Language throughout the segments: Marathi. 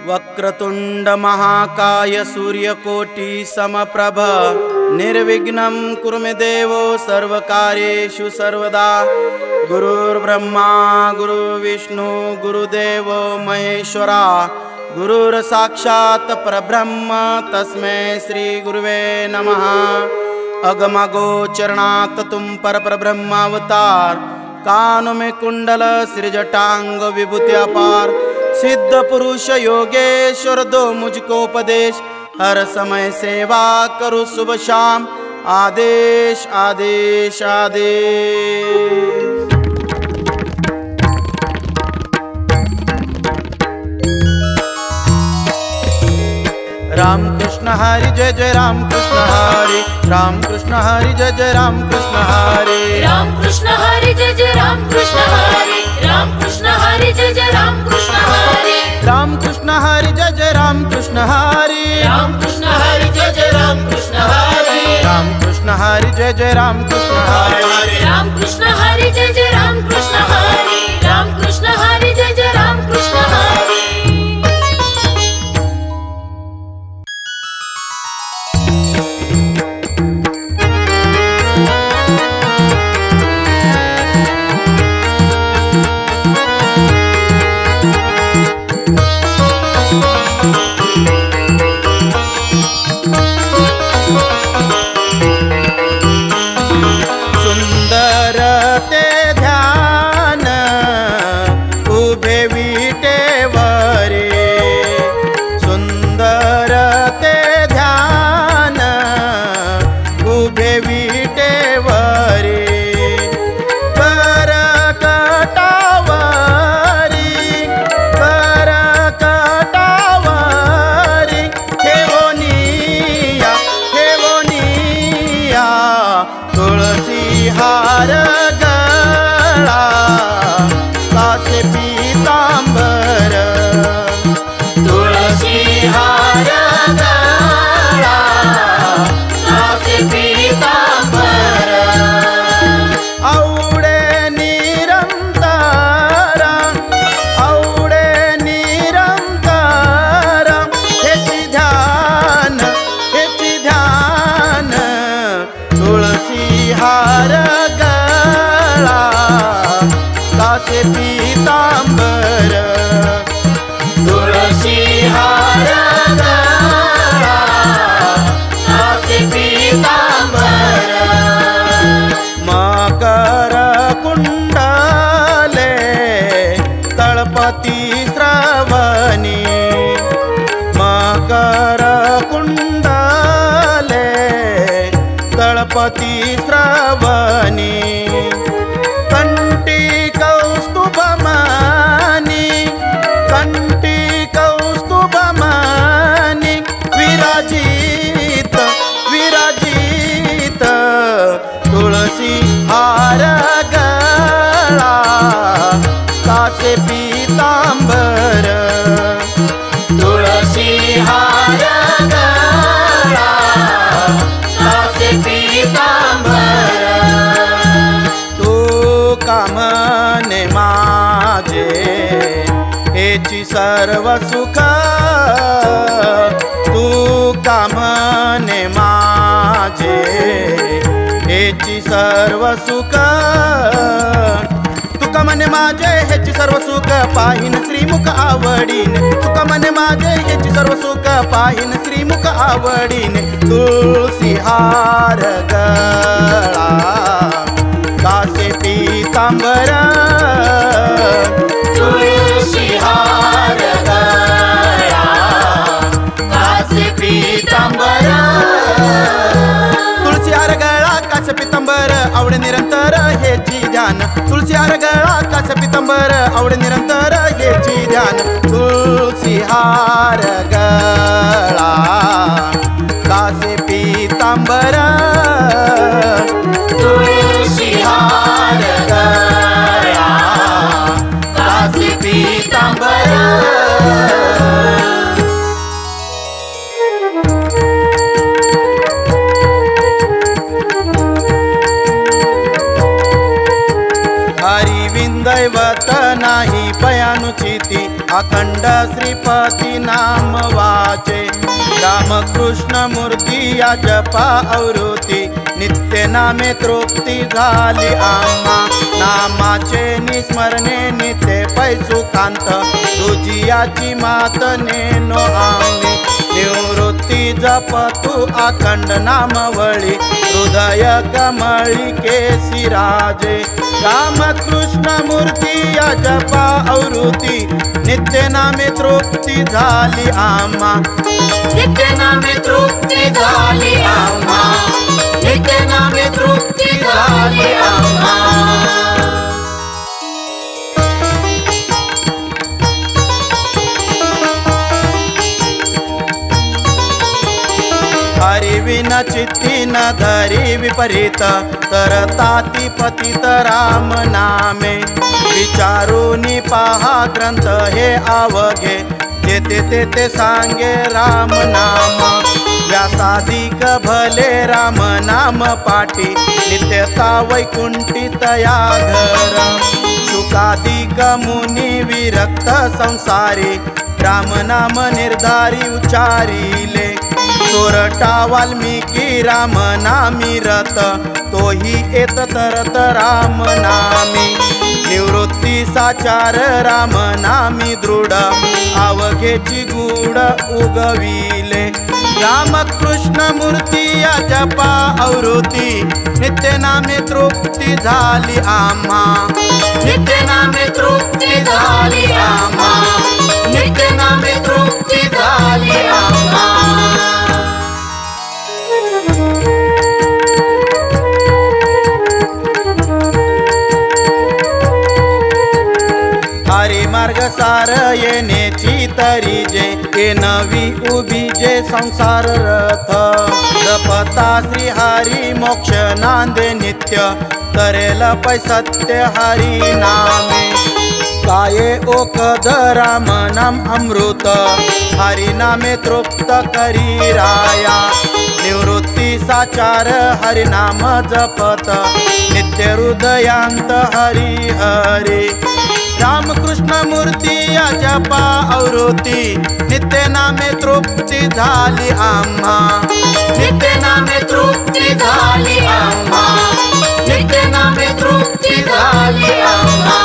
वक्रतुंड महाकाय सूर्यकोटि समप्रभ निर्विघ्नं कुरु मे देवो सर्वकार्येषु सर्वदा। गुरुर्ब्रह्मा गुरुर्विष्णु गुरुदेवो महेश्वरा गुरुर्साक्षात् परब्रह्म तस्मै श्री गुरुवे नमः। अगमगोचरणात् तुम परब्रह्मावतार कान में कुंडल सृजटांग विभूति अपार। सिद्ध पुरुष योगेश्वर दो मुझको उपदेश हर समय सेवा करूँ सुबह शाम आदेश आदेश आदेश। राम कृष्ण हरि जय जय राम कृष्ण हरि राम कृष्ण हरि जय जय राम कृष्ण हरि राम कृष्ण हरि जय जय राम कृष्ण हरि राम कृष्ण हरि जय जय राम कृष्ण हरि राम कृष्ण हरि जय जय राम कृष्ण हरि राम कृष्ण हरि जय जय राम कृष्ण हरि राम कृष्ण हरि जय जय राम कृष्ण हरि राम कृष्ण हरि जय जय राम कृष्ण हरि राम कृष्ण हरि जय जय राम कृष्ण हरि। पति श्रवणी कंठी कौस्तुभमानी कंठी कौस्तुभमानी विराजित विराजित तुलसी हार गळा कासे पीतांबर तुलसी हार गळा कासे पीतांबर तू कामने माझे हेची सर्व सुख तू कामने माझे हेची सर्व सुख तुका मने माझे हेची सर्व सुख पाहिन श्रीमुख आवडीने तुका मने माझे हेची सर्व सुख पाहिन श्रीमुख आवडीने तुळसी हार गळा कासे पीतांबर तुळसी हार गळा कासे पीतांबर तुळसी हार गळा कासे पीतांबर आवड निरंतर हेची ध्यान तुळसी हार गळा कासे पीतांबर आवड निरंतर हेची ध्यान तुळसी हार गळा कासे पीतांबर तुळसी हार गळा कासे पीतांबर प्रीती अखंड श्रीपती नाम वाचे रामकृष्ण मूर्ती या जपा आवृत्ती नित्य नामे तृप्ती झाली आम्हा नामाचे निस्मरणे नित्य पैसुखांत तुझियाची मात नेनो आम्ही निवृत्ती जप तू अखंड नामवळी हृदय कमळी केसी राजे रामकृष्ण मूर्ती या जपा आवृत्ती नित्य नामे तृप्ती झाली आम्हा नित्य नामे तृप्ती झाली आम्हा नित्य नामे तृप्ती झाली आम्हा हरिविन चित्ती न धरी विपरीत तरताती पतित राम नामे विचारूनी पहा ग्रंथ हे अवघे जेते तेते सांगे राम नाम व्यासाधिक भले राम नाम पाठी नित्यता वैकुंठी तया घर शुकाधिक मुनी विरक्त संसारी राम नाम निर्धारी उच्चारिले सोरटा वाल्मिकी राम नामी रत तोही येत तरत राम नामी निवृत्ती साचार राम नामी दृढ अवघेची गूढ उगविले रामकृष्ण मूर्ती या जपा आवृत्ती नित्य नामे तृप्ती झाली आम्हा नित्य नामे तृप्ती झाली आम्हा नित्य नामे तृप्ती झाली आम्हा हरी मार्ग सार येण्याची तरी जे नवी उभी जे संसार रथ जपता श्री हरी मोक्ष नांदे नित्य करेल पै सत्य हरी नामे काये ओकद राम नाम अमृत हरी नामे तृप्त करी राया निवृत्ती साचार हरि नाम जपत नित्य हृदयांत हरी हरी रामकृष्ण मूर्ती या जपा आवृत्ती नित्य नामे तृप्ती झाली आम्हा नित्य नामे तृप्ती झाली आम्हा नित्य नामे तृप्ती झाली आम्हा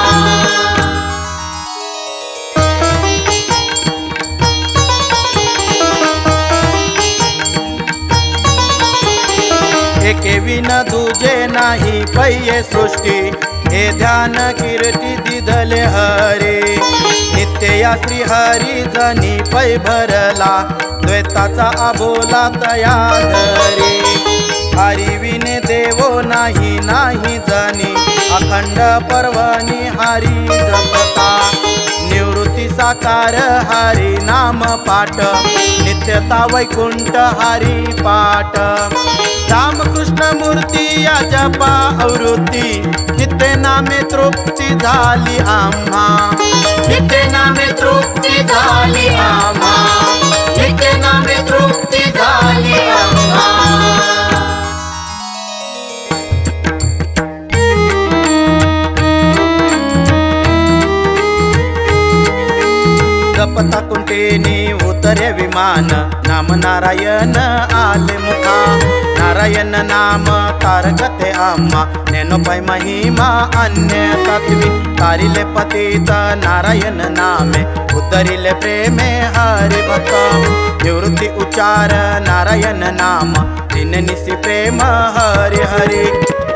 एके विन दुजे नाही पै सृष्टी हे ध्यान कीर्ती दिदले हरे नित्य या श्री हरी जनी पै भरला द्वैताचा अबोला तया धरे हरी विने देवो नाही नाही जनी अखंड पर्वणी हरी जपता निवृत्ती साकार हरी नाम पाठ नित्यता वैकुंठ हरी पाठ रामकृष्ण मूर्ती या जपा आवृत्ती नित्य नामे तृप्ती झाली आम्हा नित्य नामे तृप्ती झाली आम्हा नित्य नामे तृप्ती झाली आम्हा जपता कुंटेनी उतरे विमान नाम नारायण आले मुखा नारायण नाम तारकते आम्हा नेनो पै महिमा अन्य तत्वी तारिले पतित नारायण नामे उद्धरिले प्रेमे हरि भक्त निवृत्ती उच्चार नारायण नाम दिन निसी प्रेम हरि हरि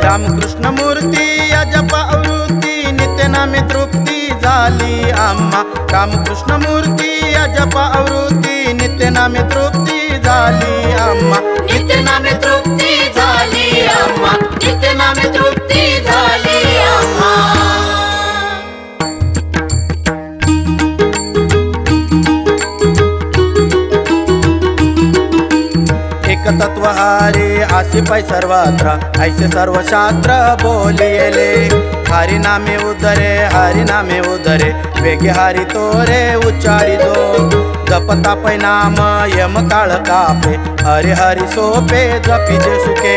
रामकृष्ण मूर्ती या जप आवृत्ती नित्य नामे तृप्ती झाली आम्हा रामकृष्ण मूर्ती या जप आवृत्ती नित्य नामे तृप्ती झाली आम्हा नित्य नामे तृप्ती झाली आम्हा नित्य नामे तृप्ती झाली आम्हा एक तत्वहारी आसी पै सर्वत्र ऐसे सर्व शास्त्र बोलिले हरि नामे उदरे वेगे हरि तोरे उच्चारिजो जपता पै नाम यम काळ कापे हरि हरि सोपे जपिजे सुखे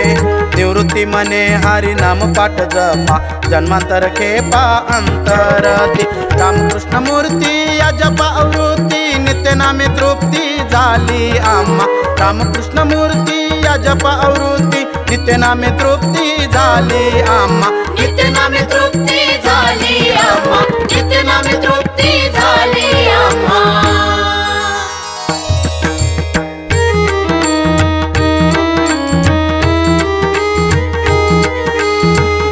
निवृत्ती मने हरि नाम पाठ जपा जन्मांतर खेपा अंतरती रामकृष्ण मूर्ती या जपा आवृत्ती नित्य नामे तृप्ती झाली आम्हा रामकृष्ण मूर्ती या जपा आवृत्ती नित्य नामे तृप्ती झाली आम्हा नित्य नामे तृप्ती झाली आम्हा नित्य नामे तृप्ती झाली आम्हा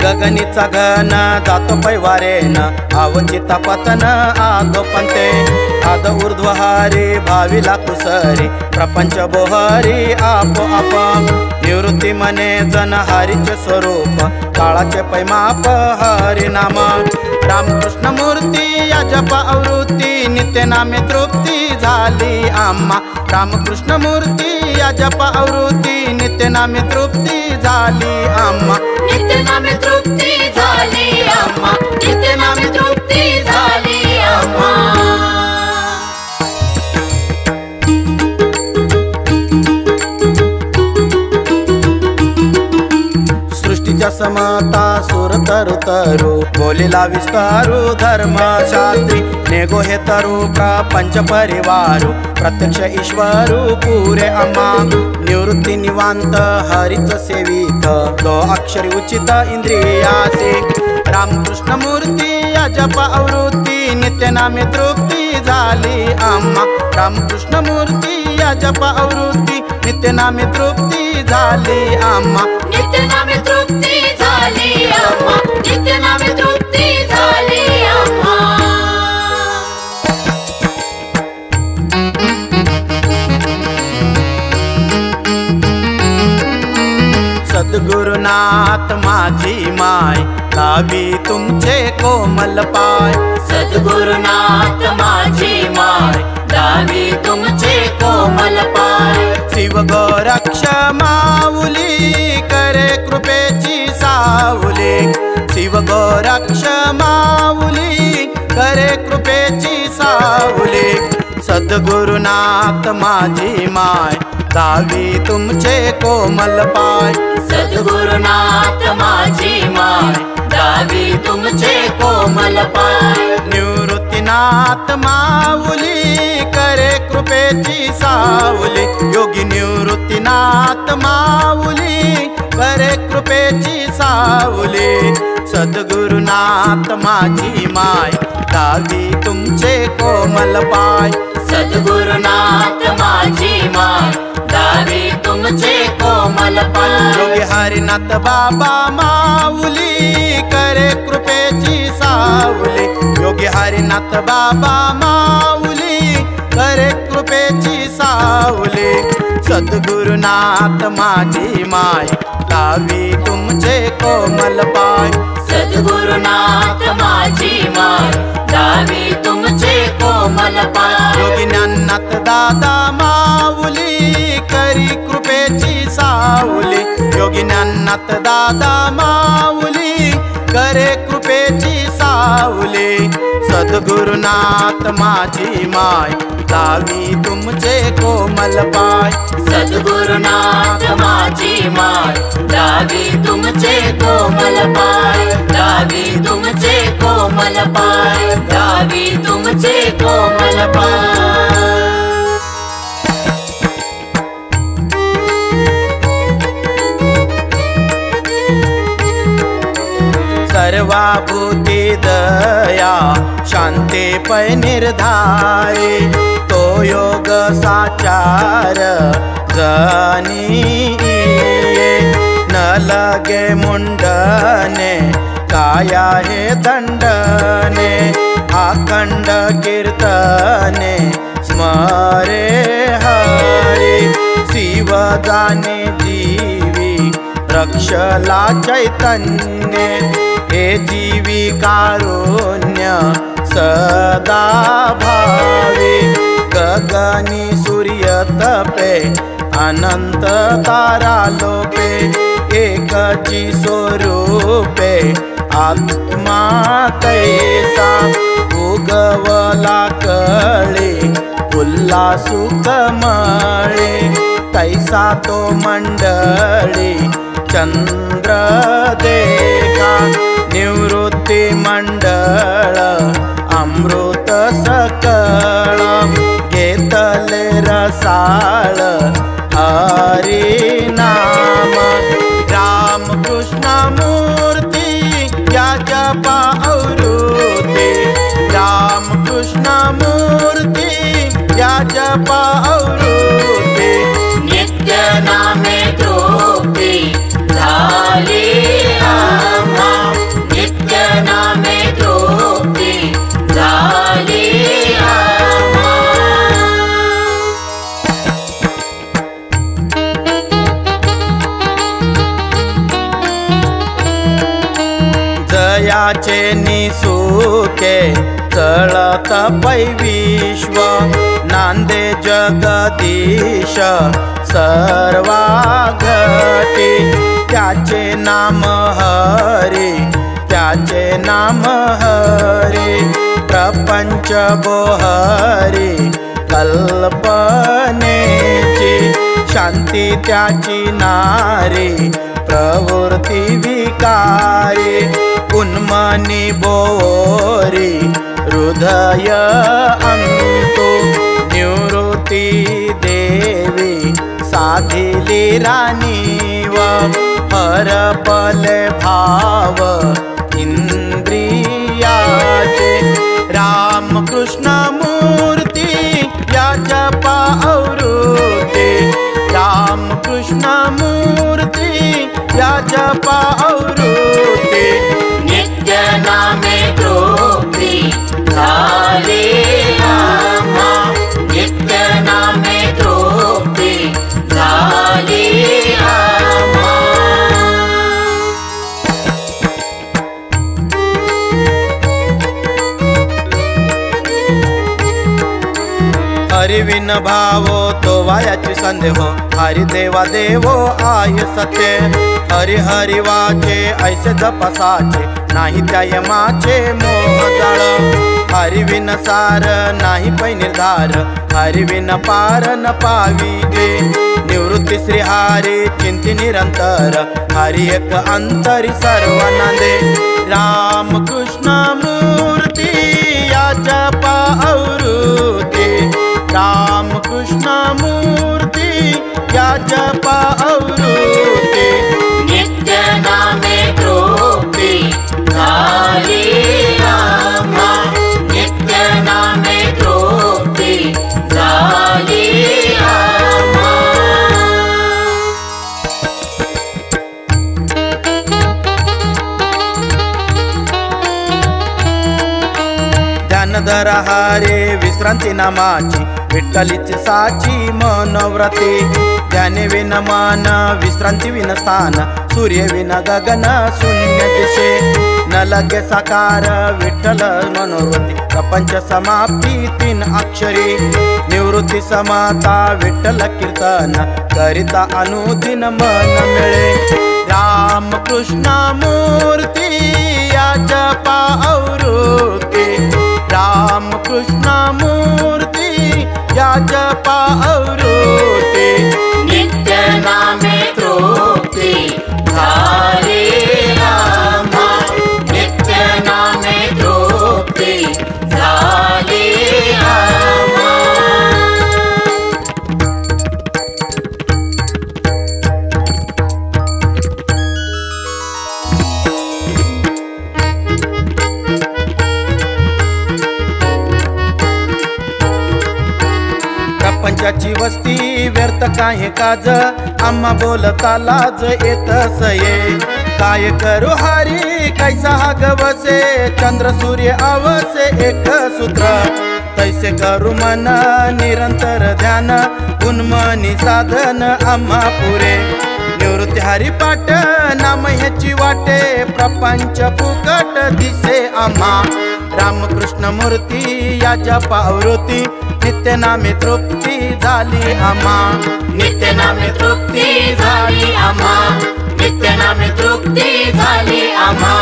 गगनीचा घन जातो पैवारेन अवचिता पतन आदो पंते आद ऊर्ध्वहारी भाविला कुसरी प्रपंच बोहरी आपो आप निवृत्ती मने जन हरीचे स्वरूप काळाचे पैमाप हरि नाम रामकृष्ण मूर्ती या जप आवृत्ती नित्य नामे तृप्ती झाली आम्हा रामकृष्ण मूर्ती या जप आवृत्ती नित्य नामे तृप्ती झाली आम्हा नित्य नामे तृप्ती झाली आम्हा नित्य नामे तृप्ती झाली आम्हा सृष्टीच्या समता सुर तरु तरु बोलिला विस्तारू धर्मशास्त्री नेगो हे तरु प्रपंच परिवारू प्रत्यक्ष ईश्वरू पुरे अम्मा निवृत्ती निवांत हरिच सेवित दो अक्षरी उचित इंद्रियासे रामकृष्ण मूर्ती या जप आवृत्ती नित्य नामे तृप्ती झाली आम्हा रामकृष्ण मूर्ती या जप आवृत्ती नित्य नामे तृप्ती झाली आम्हा नित्य नामे तृप्ती झाली आम्हा नित्य नामे तृप्ती झाली आम्हा सद्गुरुनाथ माझी माय लावी तुमचे कोमल पाय सद्गुरुनाथ माझी माय लावी तुमचे कोमल पाय शिव गोरक्ष माऊली करे कृपेची सावली शिव गोरक्ष माऊली करे कृपेची सावली सद्गुरुनाथ माझी माय लावी तुमचे कोमल पाय सद्गुरुनाथ माझी माय लावी तुमचे कोमल पाय निवृत्तीनाथ माऊली करे कृपेची सावली योगी निवृत्तीनाथ माऊली करे कृपेची सावली सद्गुरुनाथ माझी माय लावी तुमचे कोमल पाय सद्गुरुनाथ माझी माय लावी तुमचे कोमल पाय योगी हरिनाथ बाबा माऊली करे कृपेची सावली योगी हरिनाथ बाबा माऊली करे कृपेची सावली सद्गुरुनाथ माझी माय लावी तुमचे कोमल पाय सद्गुरुनाथ माझी माय लावी तुमचे कोमल पाय योगी ज्ञाननाथ दादा माऊली करी कृपेची सावली योगी ज्ञाननाथ दादा माऊली करे कृपेची सावली सद्गुरुनाथ माझी माय लावी तुमचे कोमल पाय सद्गुरुनाथ माझी माय लावी तुमचे कोमल पाय लावी तुमचे कोमल पाय लावी तुमचे कोमल पाय सर्वाभूती दया शांती पै निर्धारी तो योग साचार जनी न लगे मुंडने काया हे दंडने अखंड कीर्तने स्मरे हरी शिव जाने जीवी रक्षला चैतन्य हे जीवी कारुण्य सदा भावी गगनी सूर्य तपे अनंत तारा लोपे एकची स्वरूपे आत्मा तैसा उगवला कळे फुल्ला सुखमळे तैसा तो मंडळी चंद्र देखा निवृत्ती मंडळ अमृत सकळ घेतले रसाळ हरी नाम रामकृष्ण मूर्ती या जपा आवृत्ती रामकृष्ण मूर्ती या जपा आवृत्ती नित्य नामे तृप्ती झाली आम्हा नित्य नामे तृप्ती झाली आम्हा जयाचे निसुके चळत पै विश्व नांदे जगदीश सर्वा घटी त्याचे नाम हरी त्याचे नाम हरी प्रपंच बोहरी कल्पनेची शांती त्याची नारी प्रवृत्ती विकारी उन्मनी बोरी हृदय अंतु निवृत्ती देवी साधिली राणीव हरपल भाव इंद्रियाचे रामकृष्ण मूर्ती या जपा आवृत्ती रामकृष्ण मूर्ती या जपा आवृत्ती नित्य नामे तृप्ती झाली आम्हा नित्य नामे तृप्ती झाली आम्हा हरिविन भावो तो वायाची संदेहो हरि देवा देवो आय सत्य हरि हरि वाचे ऐसे जपसाचे नाही त्या यमाचे मोह जाळ हरिविन सार नाही पै निर्धार हरिविन पार न पाविजे निवृत्ती श्री हरी चिंती निरंतर हरि एक अंतरी सर्वनांदे रामकृष्ण मूर्ती या जपा आवृत्ती रामकृष्ण मूर्ती या जपा आवृत्ती नित्य नामे तृप्ती झाली आम्हा नित्य नामे तृप्ती झाली आम्हा ध्यानधर हारे विश्रांती नामाची विठ्ठलीची साची मनोव्रती ध्याने विन मन विश्रांती विन स्थान सूर्य विन गगन शून्य दिशे न लगे साकार विठ्ठल मनोव्रती प्रपंच समाप्ती तीन अक्षरी निवृत्ती समाता विठ्ठल कीर्तन करिता अनुदिन मन मिळे रामकृष्ण मूर्ती या जपा आवृत्ती रामकृष्ण मूर्ती या जपा आवृत्ती नित्य नामे तृप्ती झाली आम्हा नित्य नामे तृप्ती झाली आम्हा प्रपंचाची वस्ती व्यर्थ काय काज आम्हा बोलता लाज येतस ये काय करू हरी कैसा हा गवसे चंद्र सूर्य आवसे एक सूत्र तैसे करू मन निरंतर ध्यान उन्मनी साधन आम्हा पुरे निवृत्ती हरिपाठ नाम ह्याची वाटे प्रपंच फुकट दिसे आम्हा रामकृष्ण मूर्ती या जपा आवृत्ती नित्य नामे तृप्ती झाली आम्हा नित्य नामे तृप्ती झाली आम्हा नित्य नामे तृप्ती झाली आम्हा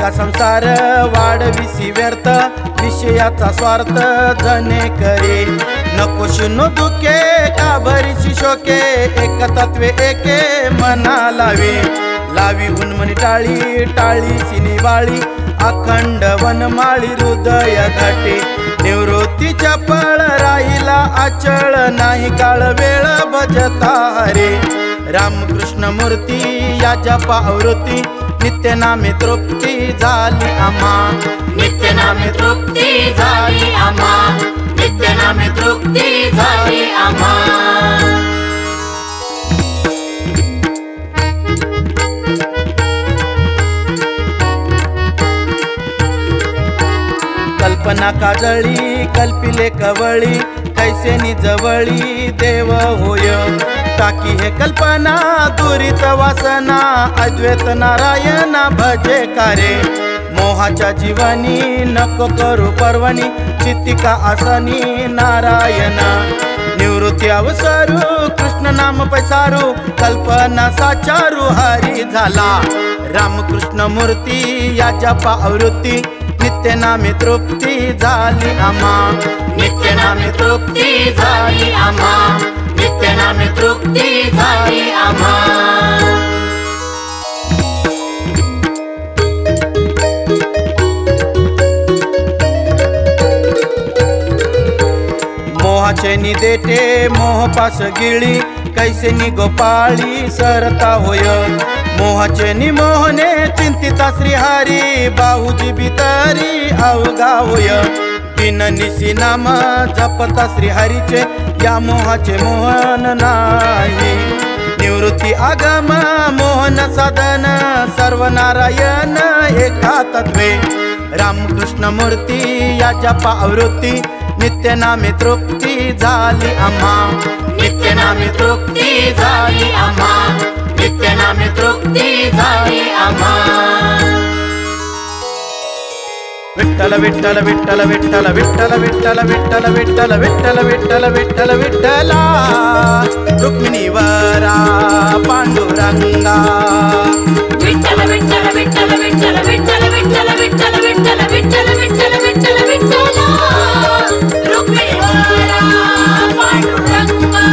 का संसार वाढविसी व्यर्थ विषयाचा स्वार्थ जने करे नको शुनो दुखे का भरीची शोके एक तत्वे एके मना लावी लावी उन्मनी टाळी टाळी सिनेवाळी अखंड वनमाळी हृदय घाटे निवृत्तीच्या पळ राहिला अचळ नाही काळ वेळ भजता हरे रामकृष्ण मूर्ती या जपा आवृत्ती नित्य नामे तृप्ती झाली आम्हा नित्य नामे तृप्ती झाली आम्हा नित्य नामे तृप्ती झाली आम्हा कल्पना काजळी कल्पिले कवळी कैसे निजवळी देव होय टाकी हे कल्पना दुरित वासना अद्वैत नारायण भजे कारे मोहाच्या जीवनी नको करू पर्वणी चित्तिका आसनी नारायण निवृत्ती अवसरू कृष्ण नाम पैसारू कल्पना साचारू हरी झाला रामकृष्ण मूर्ती या जपा आवृत्ती नित्य नामे तृप्ती झाली आम्हा नित्य नामे तृप्ती झाली आम्हा नित्य नामे तृप्ती झाली आम्हा मोहाचे निदेटे मोहपास गिळी कैसे नि गोपाळी सरता होय मोहाचे निमोहने चिंतिता श्रीहरी बाहुजी बितरी अवघा होय बिन निसी नाम जपता श्रीहरीचे या मोहाचे मोहन नाही निवृत्ती आगम मोहन साधन सर्व नारायण एका तत्वे रामकृष्ण मूर्ती या जपा आवृत्ती नित्य नामे तृप्ती झाली आम्हा नित्य नामे तृप्ती झाली आम्हा नित्य नामे तृप्ती झाली आम्हा विठ्ठल विठ्ठल विठ्ठल विठ्ठल विठ्ठल विठ्ठल विठ्ठल विठ्ठल विठ्ठल विठ्ठल विठ्ठल विठ्ठला रुक्मिणी वरा पांडुरंगा विठ्ठल विठ्ठल विठ्ठल विठ्ठल विठ्ठल विठ्ठल विठ्ठल विठ्ठल विठ्ठल विठ्ठल विठ्ठल विठ्ठला रुक्मिणी वरा पांडुरंगा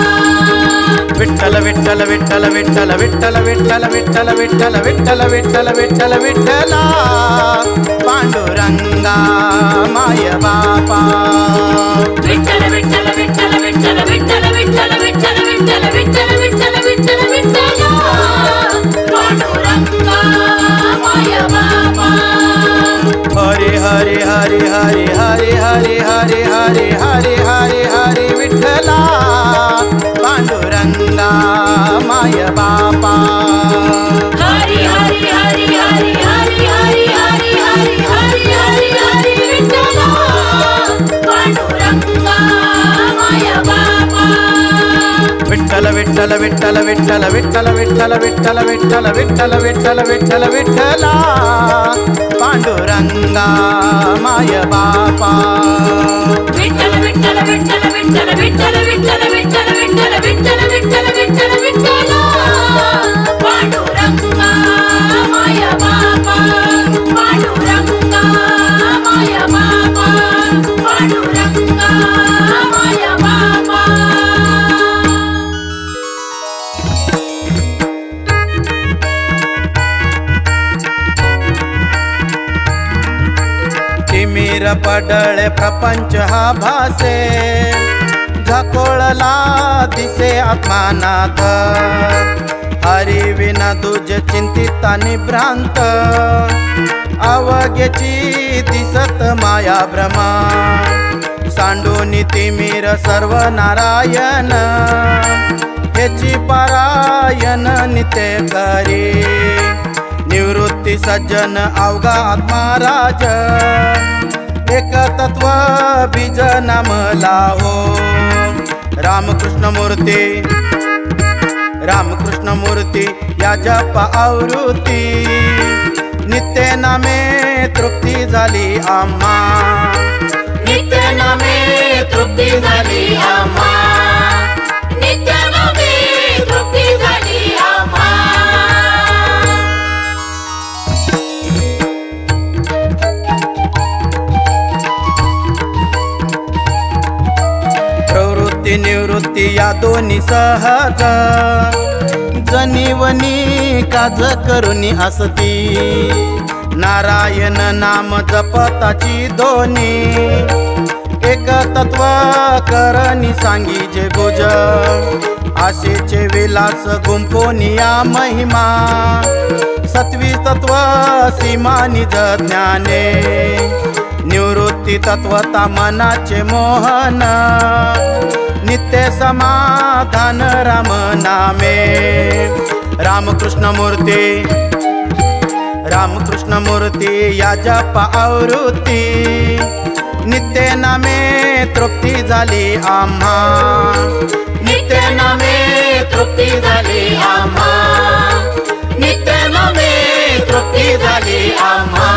विठ्ठल विठ्ठल विठ्ठल विठ्ठल विठ्ठल विठ्ठल विठ्ठल विठ्ठल विठ्ठल विठ्ठल विठ्ठल विठ्ठला पांडुरंगा माय बापा विठ्ठल विठ्ठल विठ्ठल विठ्ठल विठ्ठल विठ्ठल विठ्ठल विठ्ठल विठ्ठल विठ्ठल विठ्ठल विठ्ठला पांडुरंगा माय बापा हरे हरे हरे हरे हरे हरे हरे हरे हरे हरे हरे विठ्ठला पांडुरंगा माय बापा हरी हरी हरी हरी हरी हरी हरी हरी हरी हरी हरी विठ्ठला पांडुरंगा माय बापा विठ्ठल विठ्ठल विठ्ठल विठ्ठल विठ्ठल विठ्ठल विठ्ठल विठ्ठल विठ्ठल विठ्ठल विठ्ठल विठ्ठला पांडुरंगा माय बापा विठ्ठल विठ्ठल विठ्ठल विठ्ठल विठ्ठल विठ्ठल विठ्ठल विठ्ठल विठ्ठल विठ्ठल विठ्ठल विठ्ठला पांडुरंगा माय बापा पांडुरंगा माय बापा पांडुरंगा माय बापा तिमिर पडळे प्रपंच हा भासे झकोळला दिसे आत्मानाथ हरी विना तुझ चिंतिता निभ्रांत अवघ्याची दिसत माया भ्रमा सांडूनी तिमिर सर्व नारायण ह्याची पारायण नित्य करी निवृत्ती सज्जन अवघा आत्माराज एक तत्व बीज नाम लाहो रामकृष्ण मूर्ती या जप आवृत्ती नित्य नामे तृप्ती झाली आम्हा नित्य नामे तृप्ती झाली आम्हा नित्य नामे तृप्ती झाली आम्हा मुक्ती निवृत्ती या दोन्ही सहज जनिवनी काज करुनी असती नारायण नाम जपताची दोन्ही एक तत्व करणी सांगी जे गुज आशेचे विलास गुंफोनिया महिमा सत्वी तत्व सीमा निज ज्ञाने निवृत्ती तत्वता मनाचे मोहन नित्य समाधान राम नामे रामकृष्ण मूर्ती या जप आवृत्ती नित्य नामे तृप्ती झाली आम्हा नित्य नामे तृप्ती झाली आम्हा नित्य नामे तृप्ती झाली आम्हा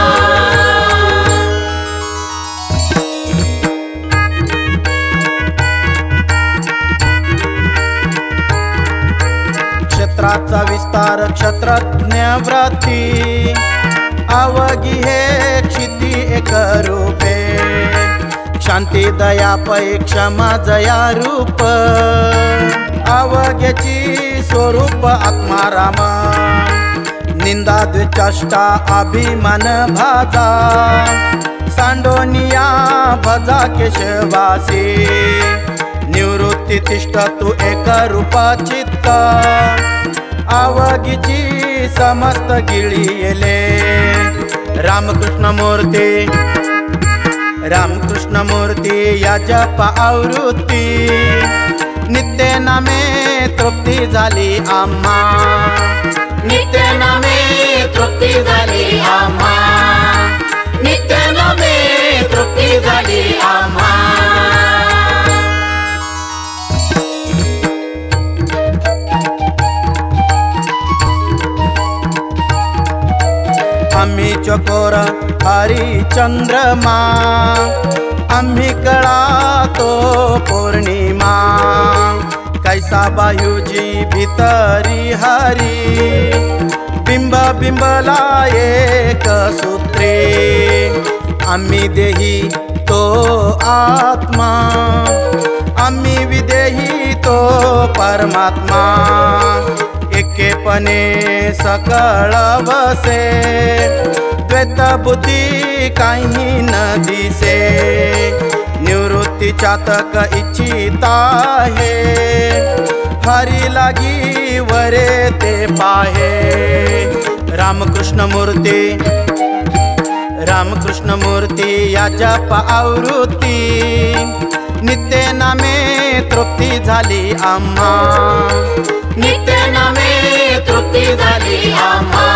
क्षेत्राचा विस्तार क्षत्रज्ञ व्रती अवघी हे क्षिती एक रूपे शांती दया पै क्षमा जया रूप अवघ्याची स्वरूप आत्मा राम निंदा द्विचष्टा अभिमान भाजा सांडोनिया भजा केशवासी निवृत्ती तिष्ठ तू एक रूपा चित्त अवघीची समस्त गिळी येले रामकृष्ण मूर्ती या जप आवृत्ती नित्य नामे तृप्ती झाली आम्हा नित्य नामे तृप्ती झाली आम्हा नित्य नामे तृप्ती झाली आम्हा आम्ही चकोर हरिचंद्रमा आम्ही कळा तो पौर्णिमा कैसा बायुजी भीतरी हरी बिंब बिंबला एक सूत्रे आम्ही देही तो आत्मा आम्ही विदेही तो परमात्मा एकेपणे सकळ वसे द्वैत बुद्धी काही न दिसे निवृत्ती चातक इच्छिता है हरी लागी वरे ते पाहे रामकृष्ण मूर्ती या जप आवृत्ती नित्य नामे तृप्ती झाली आम्हा नित्य नामे तृप्ती झाली आम्हा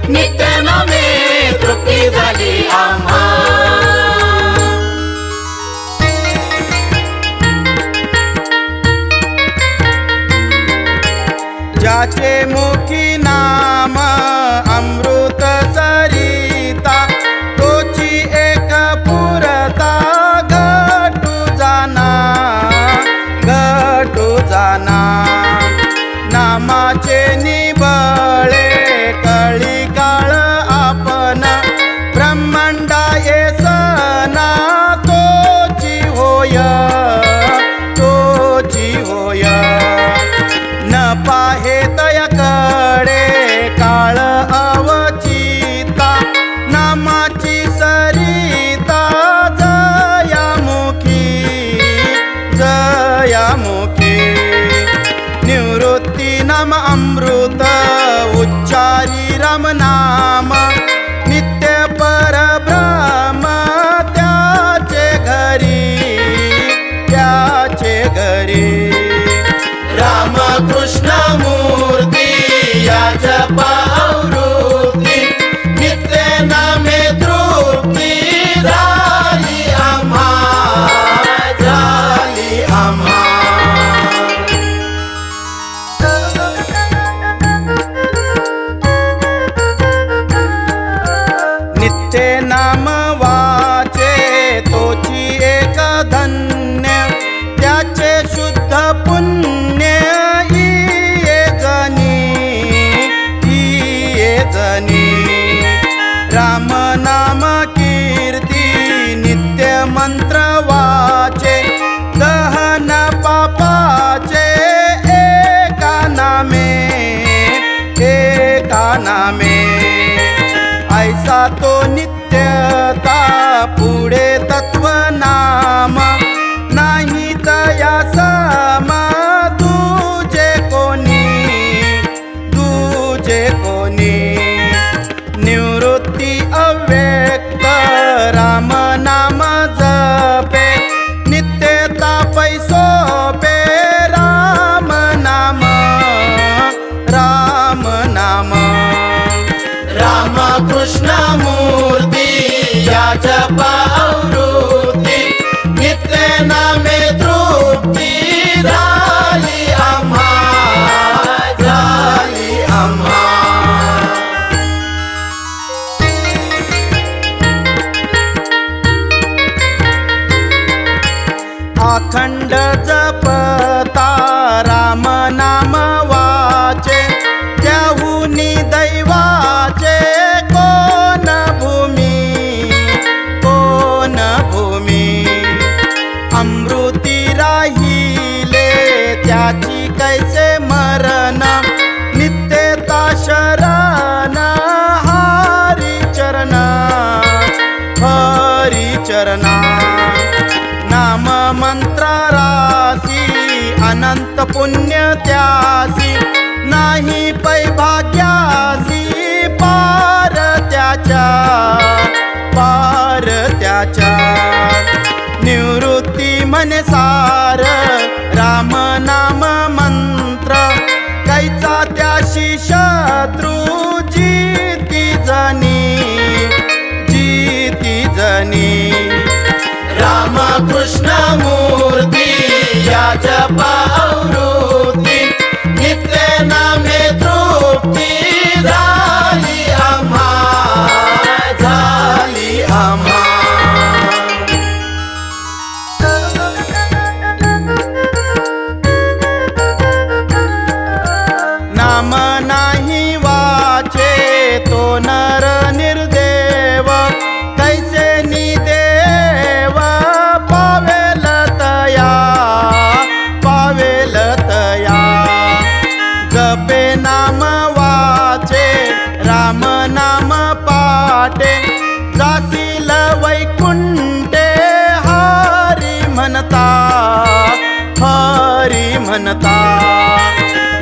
नित्य नामे तृप्ती झाली आम्हा ज्याचे मुखी नाम अमृत सरिता तोची एक पुरता घटू जाना नामाचे निबळे कळी काळ आपण ब्रह्मांडा येसना तोची होय न पाहे तयाकडे काळ अवचिता नामाची सरिता जयामुखी निवृत्ती नाम अमृत उच्चारी राम नाम नित्य परब्रह्म त्याचे घरी रामकृष्ण मूर्ती या जप आवृत्ती नित्य नामे तृप्ती झाली आम्हा नित्य नाम वाचे तोची एक धन्य त्याचे शुद्ध पुण्य ये जनी राम नाम कीर्ती नित्य मंत्र वाचे दहन नित्यता पुढे तत्व नाम नाही तया सम तुझे कोणी निवृत्ती अव्यक्त राम नाम जपे नित्यता पैसो पे राम नाम राम कृष्ण मूर्ती या जपा आवृत्ती नित्य नामे तृप्ती झाली आम्हा अखंड जपता राम नाम वाचे त्याहुनी दैवाचे कोण भूमी अमृती राहिले त्याची कैसे मरण नित्यता शरण हरी चरणा नाम मंत्र राशी अनंत पुण्य त्यासी नाही पै भाग्यासी पार त्याच्या निवृत्ती मने सार राम नाम मंत्र कैचा त्याशी शत्रु जीती जनी राम कृष्ण मूर्ती या जपा आवृत्ती नित्य नामे तृप्ती झाली आम्हा नाम नाही वाचे तो नर निर्देव कैसे निदेव पावेल तया जपे नाम वाचे राम नाम पाटे जासील वैकुंठे हरी म्हणता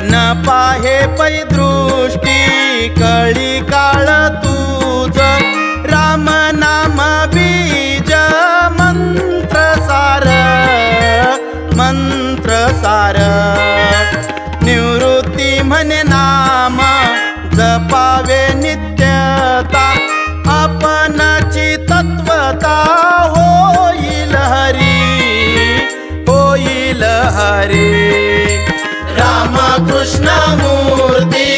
न पाहे पै दृष्टी कळी काळ तुझ राम नाम बीज मंत्र सार निवृत्ती म्हणे नाम जपावे नित्यता आपणाची तत्वता होईल हरी राम कृष्ण मूर्ती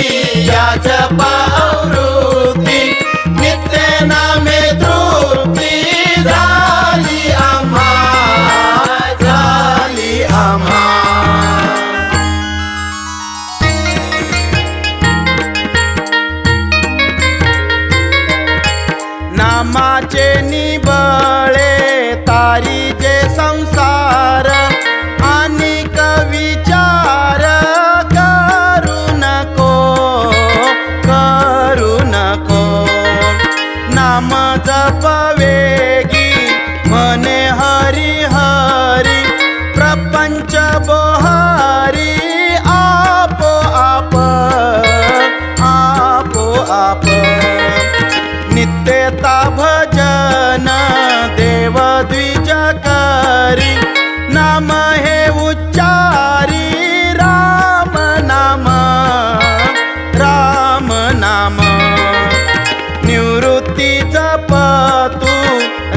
या जपा आवृत्ती नित्य नामे तृप्ती झाली आम्हा नामाचे निबळे तारी जे संसार अनेक विचार करू नको नाम जप वेगी मने हरी प्रपंच बोहारी आप नित्यता भजन देव द्विज करी नाम हे उच्चारी राम नाम निवृत्ती जपतु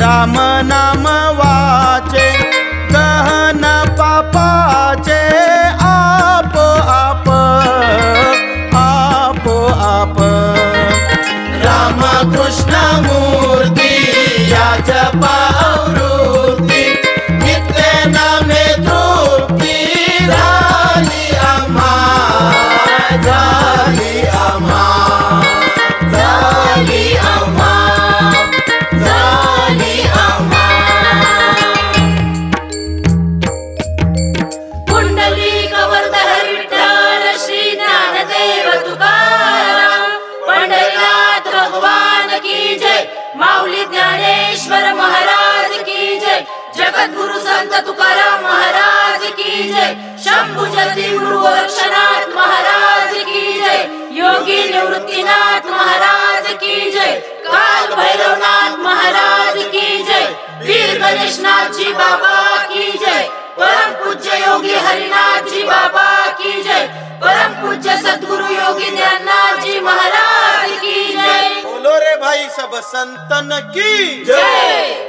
राम नाम वाचे गहन पापाचे आप राम कृष्ण मूर्ती या जपा आवृत्ती नित्य नामे तृप्ती झाली आम्हा झाली आम्हा माऊली ज्ञानेश्वर महाराज की जय, जगद्गुरु संत तुकाराम महाराज की जय, शंभू जती गुरु गोरक्षनाथ महाराज की जय, योगी निवृत्तीनाथ महाराज की जय, काल भैरवनाथ महाराज की जय, वीर गणेशनाथ जी बाबा की जय, परम पूज्य योगी हरिनाथ जी बाबा की जय, परम पूज्य सद्गुरु योगी ज्ञाननाथ जी महाराज की जय। बोलो रे भाई सब संतन की जय।